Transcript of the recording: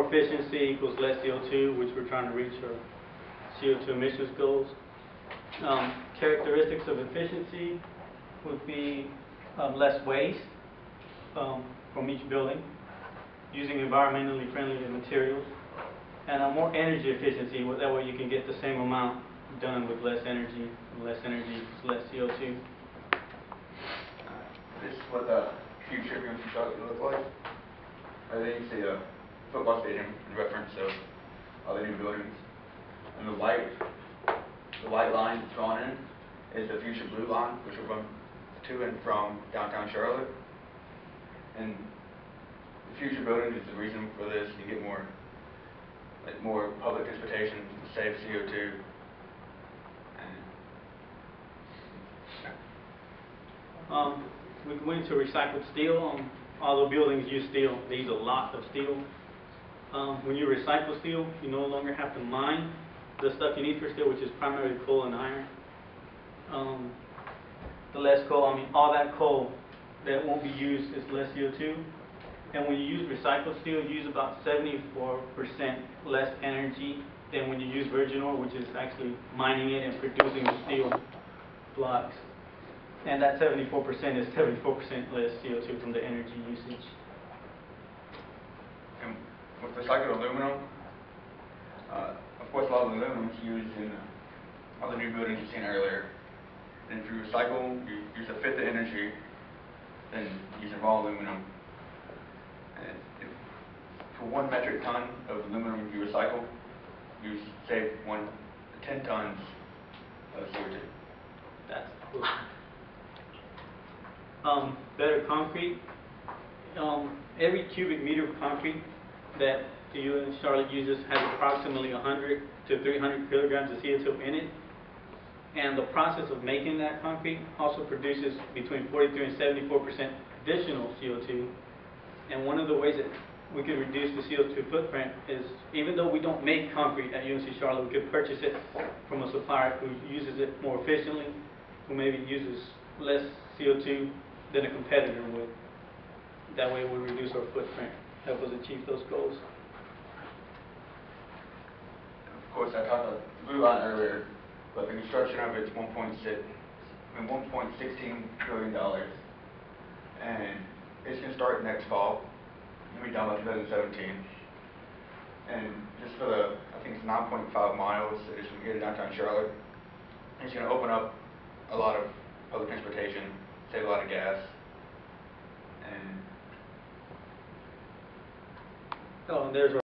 more efficiency equals less CO2, which we're trying to reach our CO2 emissions goals. Characteristics of efficiency would be less waste from each building, using environmentally friendly materials, and more energy efficiency. That way you can get the same amount done with less energy. Less energy is less CO2. This is what the future of UNC Charlotte will look like. There you see a football stadium in reference of all the new buildings. And the white line that's drawn in is the future blue line, which will run to and from downtown Charlotte. And the future buildings is the reason for this. You get more public transportation, save CO2. We can went into recycled steel. All the buildings use steel. They use a lot of steel. When you recycle steel, you no longer have to mine the stuff you need for steel, which is primarily coal and iron. The less coal, all that coal that won't be used is less CO2. And when you use recycled steel, you use about 74% less energy than when you use virgin ore, which is actually mining it and producing the steel blocks. And that 74% is 74% less CO2 from the energy usage. And with recycled aluminum, of course, a lot of aluminum is used in all the new buildings you've seen earlier. And if you recycle, you use a fifth of energy than using raw aluminum. And for 1 metric ton of aluminum you recycle, you save 10 tons of CO2. That's cool. Better concrete. Every cubic meter of concrete that the UNC Charlotte uses has approximately 100 to 300 kilograms of CO2 in it. And the process of making that concrete also produces between 43 and 74% additional CO2. And one of the ways that we can reduce the CO2 footprint is, even though we don't make concrete at UNC Charlotte, we could purchase it from a supplier who uses it more efficiently, who maybe uses less CO2 than a competitor would. That way we reduce our footprint, help us achieve those goals. Of course, I talked about the blue line earlier, but the construction of it is $1.16 billion, and it's going to start next fall. It's going to be done by 2017. And just for I think it's 9.5 miles that is from here to downtown Charlotte. It's going to open up a lot of public transportation, save a lot of gas, and there's